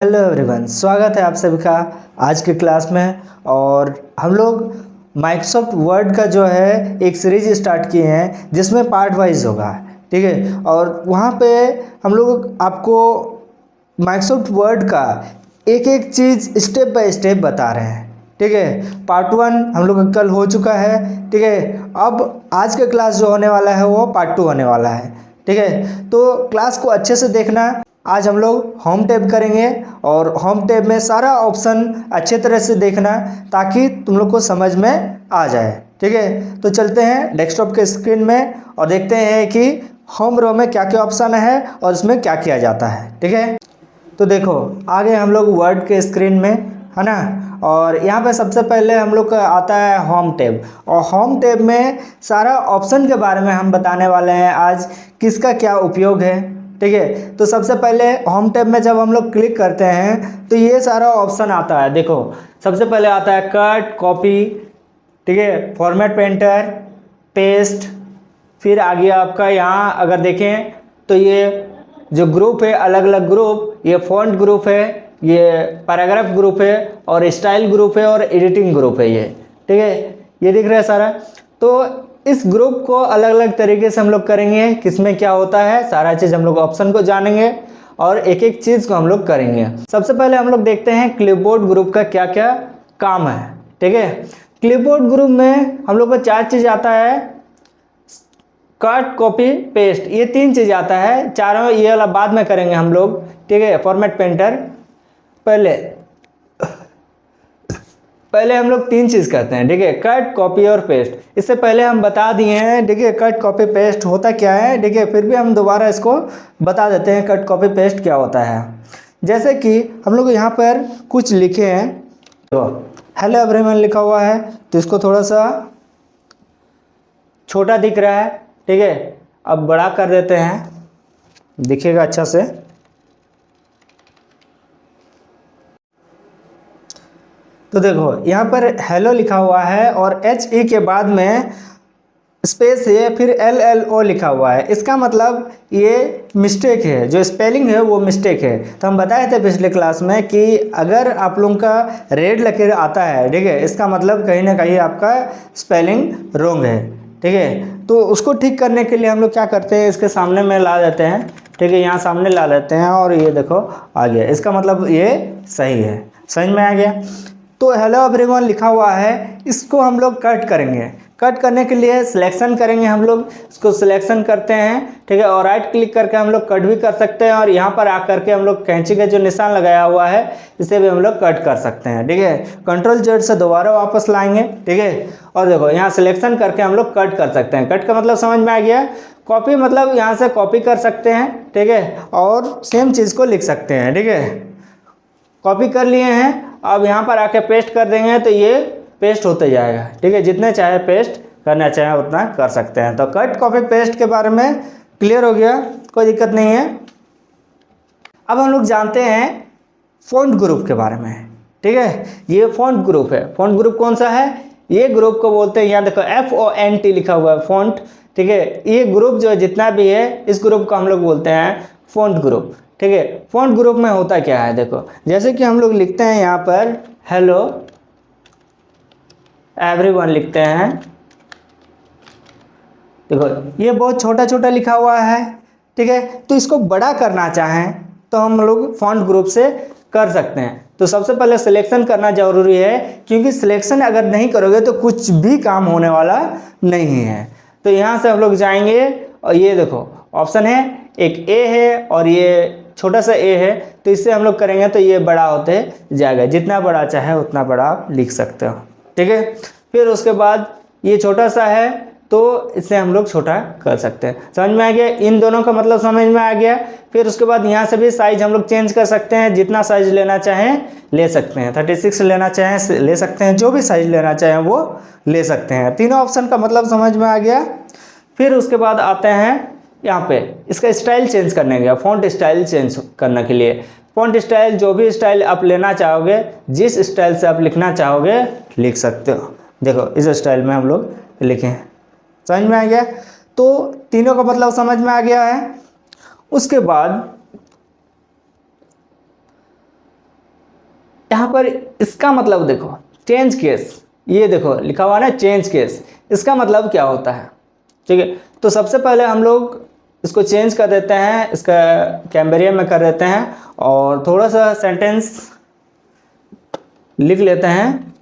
Hello everyone, स्वागत है आप सभी का आज की क्लास में। और हम लोग माइक्रोसॉफ्ट वर्ड का जो है एक सीरीज स्टार्ट किए हैं जिसमें पार्ट वाइज होगा, ठीक है। और वहाँ पे हम लोग आपको माइक्रोसॉफ्ट वर्ड का एक एक चीज़ स्टेप बाय स्टेप बता रहे हैं, ठीक है। पार्ट 1 हम लोग का कल हो चुका है, ठीक है। अब आज का क्लास जो होने वाला है वो पार्ट 2 होने वाला है, ठीक है। तो क्लास को अच्छे से देखना। आज हम लोग होम टैब करेंगे और होम टैब में सारा ऑप्शन अच्छे तरह से देखना ताकि तुम लोग को समझ में आ जाए, ठीक है। तो चलते हैं डेस्कटॉप के स्क्रीन में और देखते हैं कि होम रो में क्या क्या ऑप्शन है और उसमें क्या किया जाता है, ठीक है। तो देखो आगे हम लोग वर्ड के स्क्रीन में, है ना। और यहाँ पे सबसे पहले हम लोग का आता है होम टैब, और होम टैब में सारा ऑप्शन के बारे में हम बताने वाले हैं आज, किसका क्या उपयोग है, ठीक है। तो सबसे पहले होम टैब में जब हम लोग क्लिक करते हैं तो ये सारा ऑप्शन आता है। देखो सबसे पहले आता है कट कॉपी, ठीक है, फॉर्मेट पेंटर, पेस्ट। फिर आगे आपका यहाँ अगर देखें तो ये जो ग्रुप है, अलग अलग ग्रुप, ये फॉन्ट ग्रुप है, ये पैराग्राफ ग्रुप है, और स्टाइल ग्रुप है, और एडिटिंग ग्रुप है ये, ठीक है। ये दिख रहा है सारा। तो इस ग्रुप को अलग अलग तरीके से हम लोग करेंगे, किसमें क्या होता है सारा चीज़ हम लोग ऑप्शन को जानेंगे और एक एक चीज़ को हम लोग करेंगे। सबसे पहले हम लोग देखते हैं क्लिपबोर्ड ग्रुप का क्या क्या काम है, ठीक है। क्लिपबोर्ड ग्रुप में हम लोग को 4 चीज़ आता है, कट कॉपी पेस्ट, ये 3 चीज़ आता है। चारों ये वाला बाद में करेंगे हम लोग, ठीक है। फॉर्मेट पेंटर पहले हम लोग 3 चीज़ करते हैं, ठीक है, कट कॉपी और पेस्ट। इससे पहले हम बता दिए हैं, ठीक है, कट कॉपी पेस्ट होता क्या है, ठीक है। फिर भी हम दोबारा इसको बता देते हैं कट कॉपी पेस्ट क्या होता है। जैसे कि हम लोग यहाँ पर कुछ लिखे हैं, तो हेलो एवरीवन लिखा हुआ है, तो इसको थोड़ा सा छोटा दिख रहा है, ठीक है। अब बड़ा कर देते हैं, दिखेगा अच्छा से। तो देखो यहाँ पर हेलो लिखा हुआ है और HE के बाद में स्पेस है, फिर LLO लिखा हुआ है। इसका मतलब ये मिस्टेक है, जो स्पेलिंग है वो मिस्टेक है। तो हम बताए थे पिछले क्लास में कि अगर आप लोगों का रेड लकीर आता है, ठीक है, इसका मतलब कहीं ना कहीं आपका स्पेलिंग रॉन्ग है, ठीक है। तो उसको ठीक करने के लिए हम लोग क्या करते हैं, इसके सामने में ला देते हैं, ठीक है, यहाँ सामने ला लेते हैं और ये देखो आ गया। इसका मतलब ये सही है, समझ में आ गया। तो हेलो एवरीवन लिखा हुआ है, इसको हम लोग कट करेंगे। कट करने के लिए सिलेक्शन करेंगे हम लोग, इसको सिलेक्शन करते हैं, ठीक है। और राइट क्लिक करके हम लोग कट भी कर सकते हैं, और यहाँ पर आकर के हम लोग कैंची का जो निशान लगाया हुआ है इसे भी हम लोग कट कर सकते हैं, ठीक है। Ctrl Z से दोबारा वापस लाएंगे, ठीक है। और देखो यहाँ सिलेक्शन करके हम लोग कट कर सकते हैं। कट का मतलब समझ में आ गया। कॉपी मतलब यहाँ से कॉपी कर सकते हैं, ठीक है, और सेम चीज़ को लिख सकते हैं, ठीक है। कॉपी कर लिए हैं, अब यहाँ पर आके पेस्ट कर देंगे तो ये पेस्ट होते जाएगा, ठीक है। जितने चाहे पेस्ट करना चाहे उतना कर सकते हैं। तो कट कॉपी पेस्ट के बारे में क्लियर हो गया, कोई दिक्कत नहीं है। अब हम लोग जानते हैं फॉन्ट ग्रुप के बारे में, ठीक है। ये फॉन्ट ग्रुप है। फॉन्ट ग्रुप कौन सा है, ये ग्रुप को बोलते हैं, यहाँ देखो FONT लिखा हुआ है, फॉन्ट, ठीक है। ये ग्रुप जो है जितना भी है, इस ग्रुप को हम लोग बोलते हैं फॉन्ट ग्रुप, ठीक है। फॉन्ट ग्रुप में होता क्या है, देखो जैसे कि हम लोग लिखते हैं यहाँ पर हेलो एवरीवन लिखते हैं, देखो ये बहुत छोटा छोटा लिखा हुआ है, ठीक है। तो इसको बड़ा करना चाहें तो हम लोग फॉन्ट ग्रुप से कर सकते हैं। तो सबसे पहले सिलेक्शन करना जरूरी है, क्योंकि सिलेक्शन अगर नहीं करोगे तो कुछ भी काम होने वाला नहीं है। तो यहाँ से हम लोग जाएंगे और ये देखो ऑप्शन है, एक ए है और ये छोटा सा ए है, तो इससे हम लोग करेंगे तो ये बड़ा होते जाएगा। जितना बड़ा चाहे उतना बड़ा आप लिख सकते हो, ठीक है। फिर उसके बाद ये छोटा सा है तो इससे हम लोग छोटा कर सकते हैं। समझ में आ गया, इन दोनों का मतलब समझ में आ गया। फिर उसके बाद यहाँ से भी साइज हम लोग चेंज कर सकते हैं, जितना साइज लेना चाहें ले सकते हैं। 36 लेना चाहें ले सकते हैं, जो भी साइज लेना चाहें वो ले सकते हैं। तीनों ऑप्शन का मतलब समझ में आ गया। फिर उसके बाद आते हैं यहाँ पे इसका स्टाइल चेंज करने गया, फॉन्ट स्टाइल चेंज करने के लिए। फॉन्ट स्टाइल जो भी स्टाइल आप लेना चाहोगे, जिस स्टाइल से आप लिखना चाहोगे लिख सकते हो। देखो इस स्टाइल में हम लोग लिखें, समझ में आ गया। तो तीनों का मतलब समझ में आ गया है। उसके बाद यहाँ पर इसका मतलब देखो, चेंज केस, ये देखो लिखा हुआ ना चेंज केस, इसका मतलब क्या होता है, ठीक है। तो सबसे पहले हम लोग इसको चेंज कर देते हैं, इसका कैम्ब्रियम में कर देते हैं और थोड़ा सा सेंटेंस लिख लेते हैं।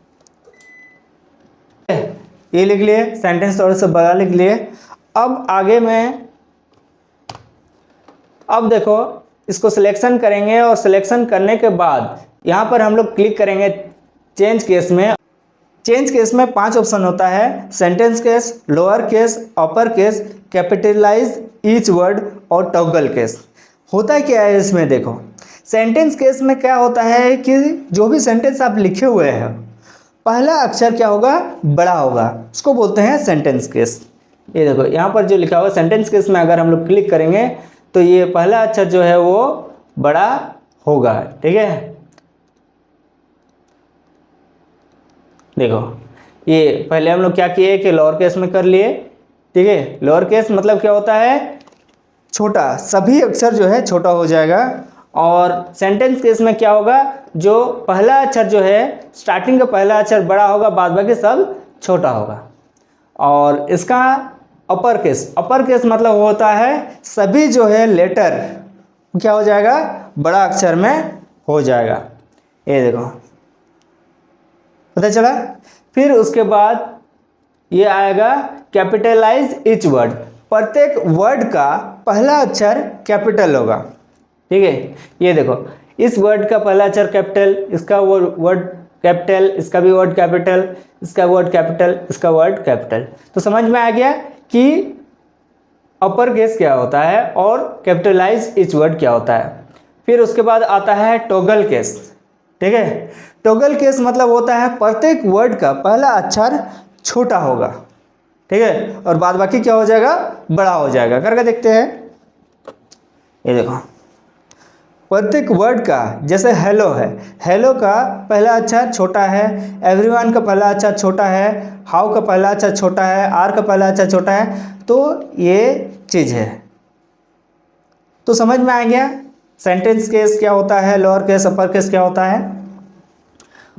ये लिख लिए, सेंटेंस थोड़ा सा बड़ा लिख लिए। अब आगे में, अब देखो इसको सिलेक्शन करेंगे और सिलेक्शन करने के बाद यहाँ पर हम लोग क्लिक करेंगे चेंज केस में। चेंज केस में 5 ऑप्शन होता है, sentence case, lower case, upper case, capitalize each word और टॉगल केस। होता क्या है इसमें देखो, सेंटेंस केस में क्या होता है कि जो भी सेंटेंस आप लिखे हुए हैं पहला अक्षर क्या होगा, बड़ा होगा, उसको बोलते हैं सेंटेंस केस। ये देखो यहाँ पर जो लिखा हुआ सेंटेंस केस में अगर हम लोग क्लिक करेंगे तो ये पहला अक्षर जो है वो बड़ा होगा, ठीक है। देखो ये पहले हम लोग क्या किए कि लोअर केस में कर लिए, ठीक है। लोअर केस मतलब क्या होता है, छोटा, सभी अक्षर जो है छोटा हो जाएगा। और सेंटेंस केस में क्या होगा, जो पहला अक्षर जो है स्टार्टिंग का पहला अक्षर बड़ा होगा, बाद बाकी सब छोटा होगा। और इसका अपर केस, अपर केस मतलब होता है सभी जो है लेटर क्या हो जाएगा, बड़ा अक्षर में हो जाएगा। ये देखो पता चला। फिर उसके बाद ये आएगा कैपिटलाइज ईच वर्ड, प्रत्येक वर्ड का पहला अक्षर कैपिटल होगा, ठीक है। ये देखो इस वर्ड का पहला अक्षर कैपिटल, इसका वर्ड कैपिटल, इसका भी वर्ड कैपिटल, इसका वर्ड कैपिटल, इसका वर्ड कैपिटल। तो समझ में आ गया कि अपर केस क्या होता है और कैपिटलाइज ईच वर्ड क्या होता है। फिर उसके बाद आता है टॉगल केस, ठीक है। टॉगल केस मतलब होता है प्रत्येक वर्ड का पहला अक्षर छोटा होगा, ठीक है, और बाद बाकी क्या हो जाएगा, बड़ा हो जाएगा। करके देखते हैं। ये देखो प्रत्येक वर्ड का, जैसे हेलो है, हेलो का पहला अक्षर छोटा है, एवरीवन का पहला अक्षर छोटा है, हाउ का पहला अक्षर छोटा है, आर का पहला अक्षर छोटा है, तो ये चीज़ है। तो समझ में आ गया सेंटेंस केस क्या होता है, लोअर केस अपर केस क्या होता है।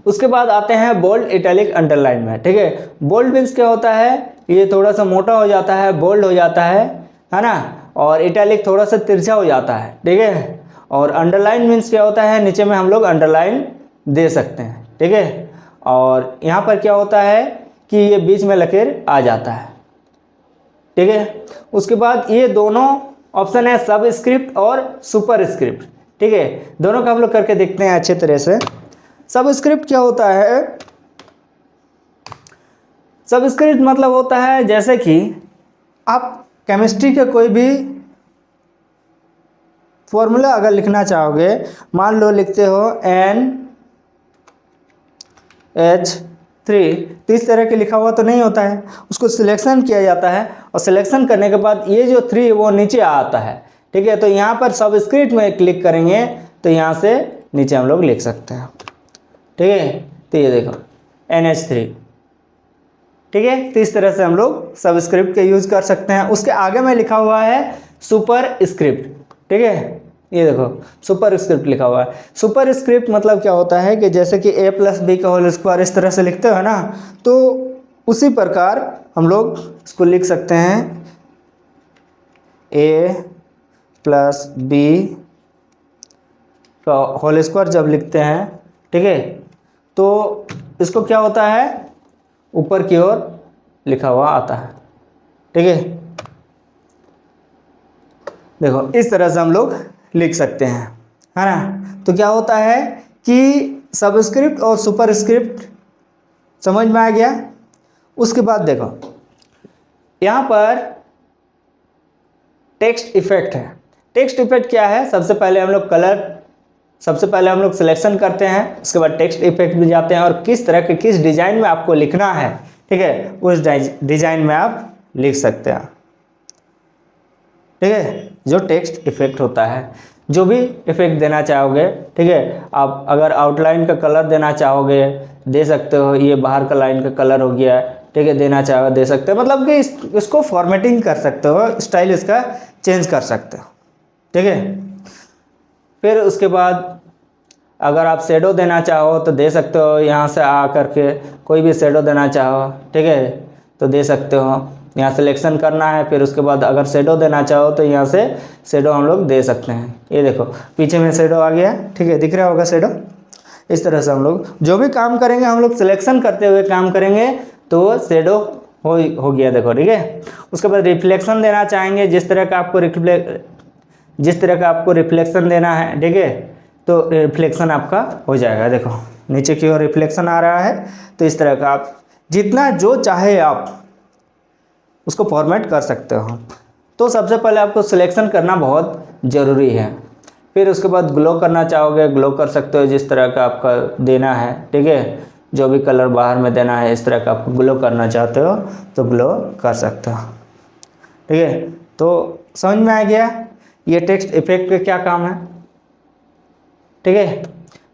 उसके बाद आते हैं बोल्ड इटैलिक अंडरलाइन में, ठीक है। बोल्ड मीन्स क्या होता है, ये थोड़ा सा मोटा हो जाता है, बोल्ड हो जाता है ना। और इटैलिक थोड़ा सा तिरछा हो जाता है, ठीक है। और अंडरलाइन मीन्स क्या होता है, नीचे में हम लोग अंडरलाइन दे सकते हैं, ठीक है। और यहाँ पर क्या होता है कि ये बीच में लकीर आ जाता है, ठीक है। उसके बाद ये दोनों ऑप्शन है सबस्क्रिप्ट और सुपरस्क्रिप्ट, ठीक है। दोनों का हम लोग करके देखते हैं अच्छे तरह से। सबस्क्रिप्ट क्या होता है, सबस्क्रिप्ट मतलब होता है जैसे कि आप केमिस्ट्री का कोई भी फॉर्मूला अगर लिखना चाहोगे, मान लो लिखते हो NH3, तो इस तरह के लिखा हुआ तो नहीं होता है, उसको सिलेक्शन किया जाता है और सिलेक्शन करने के बाद ये जो 3 वो नीचे आता है, ठीक है। तो यहाँ पर सबस्क्रिप्ट में क्लिक करेंगे तो यहाँ से नीचे हम लोग लिख सकते हैं, ठीक है। तो ये देखो NH3, ठीक है। तो इस तरह से हम लोग सबस्क्रिप्ट के यूज़ कर सकते हैं। उसके आगे में लिखा हुआ है सुपर स्क्रिप्ट, ठीक है। ये देखो सुपर स्क्रिप्ट लिखा हुआ है। सुपर स्क्रिप्ट मतलब क्या होता है कि जैसे कि A+B का होल स्क्वायर इस तरह से लिखते हो ना, तो उसी प्रकार हम लोग इसको लिख सकते हैं A+B का होल स्क्वायर जब लिखते हैं, ठीक है, तो इसको क्या होता है, ऊपर की ओर लिखा हुआ आता है, ठीक है। देखो इस तरह से हम लोग लिख सकते हैं, है ना। तो क्या होता है कि सबस्क्रिप्ट और सुपरस्क्रिप्ट समझ में आ गया। उसके बाद देखो यहाँ पर टेक्स्ट इफेक्ट है। टेक्स्ट इफेक्ट क्या है, सबसे पहले हम लोग सिलेक्शन करते हैं, उसके बाद टेक्स्ट इफेक्ट में जाते हैं और किस तरह के किस डिज़ाइन में आपको लिखना है, ठीक है, उस डिज़ाइन में आप लिख सकते हैं, ठीक है। जो टेक्स्ट इफेक्ट होता है, जो भी इफेक्ट देना चाहोगे, ठीक है। आप अगर आउटलाइन का कलर देना चाहोगे दे सकते हो, ये बाहर का लाइन का कलर हो गया, ठीक है, देना चाहो दे सकते हो, मतलब कि इसको फॉर्मेटिंग कर सकते हो, स्टाइल इसका चेंज कर सकते हो, ठीक है। फिर उसके बाद अगर आप शेडो देना चाहो तो दे सकते हो, यहाँ से आ करके कोई भी शेडो देना चाहो, ठीक है, तो दे सकते हो। यहाँ सिलेक्शन करना है, फिर उसके बाद अगर शेडो देना चाहो तो यहाँ से शेडो हम लोग दे सकते हैं। ये देखो पीछे में शेडो आ गया, ठीक है, दिख रहा होगा शेडो। इस तरह से हम लोग जो भी काम करेंगे, हम लोग सिलेक्शन करते हुए काम करेंगे तो शेडो हो गया, देखो, ठीक है। उसके बाद रिफ्लेक्शन देना चाहेंगे, जिस तरह का आपको रिफ्लेक्शन देना है, ठीक है, तो रिफ्लेक्शन आपका हो जाएगा। देखो नीचे की ओर रिफ्लेक्शन आ रहा है, तो इस तरह का आप जितना जो चाहे आप उसको फॉर्मेट कर सकते हो। तो सबसे पहले आपको सिलेक्शन करना बहुत ज़रूरी है। फिर उसके बाद ग्लो करना चाहोगे, ग्लो कर सकते हो, जिस तरह का आपका देना है, ठीक है, जो भी कलर बाहर में देना है, इस तरह का आपको ग्लो करना चाहते हो तो ग्लो कर सकते हो, ठीक है। तो समझ में आ गया ये टेक्स्ट इफेक्ट का क्या काम है, ठीक है।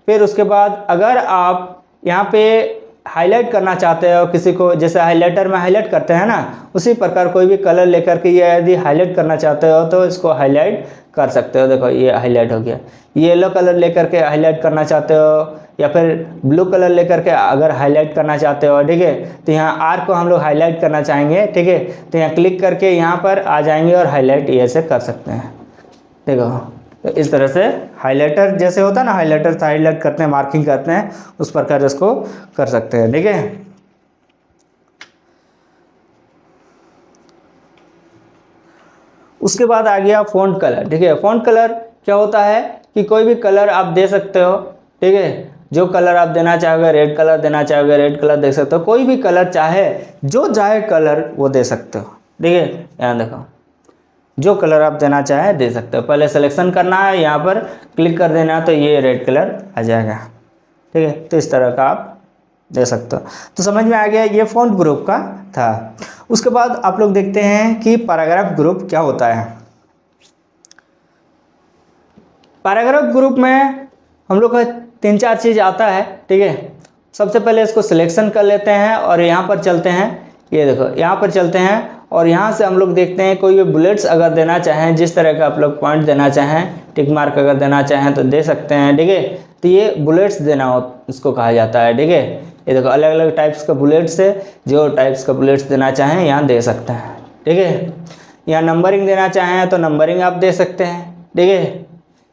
फिर उसके बाद अगर आप यहाँ पे हाईलाइट करना चाहते हो किसी को, जैसे हाइलाइटर में हाईलाइट करते हैं ना, उसी प्रकार कोई भी कलर लेकर के ये यदि हाईलाइट करना चाहते हो तो इसको हाईलाइट कर सकते हो। देखो ये हाईलाइट हो गया। येलो कलर लेकर के हाईलाइट करना चाहते हो या फिर ब्लू कलर लेकर के अगर हाईलाइट करना चाहते हो, ठीक है, तो यहाँ आर को हम लोग हाईलाइट करना चाहेंगे, ठीक है, तो यहाँ क्लिक करके यहाँ पर आ जाएंगे और हाईलाइट ये से कर सकते हैं। देखो तो इस तरह से हाइलाइटर जैसे होता है ना, हाइलाइटर से हाईलाइट करते हैं, मार्किंग करते हैं, उस प्रकार इसको कर सकते हैं, ठीक है। उसके बाद आ गया फ़ॉन्ट कलर, ठीक है। फ़ॉन्ट कलर क्या होता है कि कोई भी कलर आप दे सकते हो, ठीक है, जो कलर आप देना चाहोगे, रेड कलर देना चाहोगे रेड कलर दे सकते हो, कोई भी कलर चाहे जो चाहे कलर वो दे सकते हो, ठीक है। यहाँ देखो जो कलर आप देना चाहें दे सकते हो। पहले सिलेक्शन करना है, यहाँ पर क्लिक कर देना है तो ये रेड कलर आ जाएगा, ठीक है। तो इस तरह का आप दे सकते हो। तो समझ में आ गया, ये फ़ॉन्ट ग्रुप का था। उसके बाद आप लोग देखते हैं कि पैराग्राफ ग्रुप क्या होता है। पैराग्राफ ग्रुप में हम लोग का 3-4 चीज़ आता है, ठीक है। सबसे पहले इसको सिलेक्शन कर लेते हैं और यहाँ पर चलते हैं, ये देखो यहाँ पर चलते हैं और यहाँ से हम लोग देखते हैं कोई भी बुलेट्स अगर देना चाहें, जिस तरह का आप लोग पॉइंट देना चाहें, टिक मार्क अगर देना चाहें तो दे सकते हैं, ठीक है। तो ये बुलेट्स देना हो इसको कहा जाता है, ठीक है। ये देखो अलग अलग टाइप्स का बुलेट्स है, जो टाइप्स का बुलेट्स देना चाहें यहाँ दे सकते हैं, ठीक है। यहाँ नंबरिंग देना चाहें तो नंबरिंग आप दे सकते हैं, ठीक है,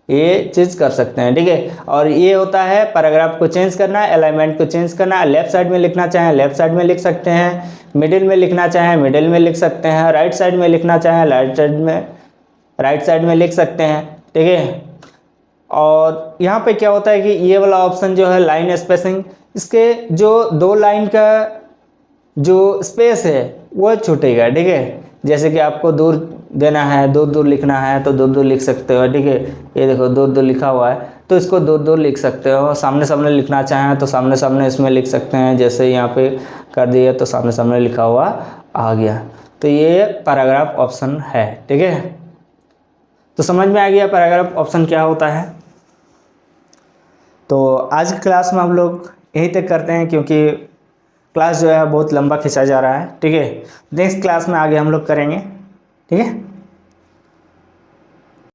ये चीज़ कर सकते हैं, ठीक है। और ये होता है पैराग्राफ को चेंज करना है, अलाइनमेंट को चेंज करना है। लेफ्ट साइड में लिखना चाहें लेफ्ट साइड में लिख सकते हैं, मिडिल में लिखना चाहें मिडिल में लिख सकते हैं, राइट साइड में लिखना चाहें राइट साइड में लिख सकते हैं, ठीक है। और यहाँ पे क्या होता है कि ये वाला ऑप्शन जो है लाइन स्पेसिंग, इसके जो 2 लाइन का जो स्पेस है वो छूटेगा, ठीक है। जैसे कि आपको दूर देना है, दूर दूर लिखना है तो दूर दूर लिख सकते हो, ठीक है। ये देखो दूर दूर लिखा हुआ है तो इसको दूर दूर लिख सकते हो। सामने सामने लिखना चाहें तो सामने सामने इसमें लिख सकते हैं, जैसे यहाँ पे कर दिए तो सामने सामने लिखा हुआ आ गया। तो ये पैराग्राफ ऑप्शन है, ठीक है। तो समझ में आ गया पैराग्राफ ऑप्शन क्या होता है। तो आज की क्लास में हम लोग यहीं तक करते हैं, क्योंकि क्लास जो है बहुत लंबा खिंचा जा रहा है, ठीक है। नेक्स्ट क्लास में आगे हम लोग करेंगे, ठीक है।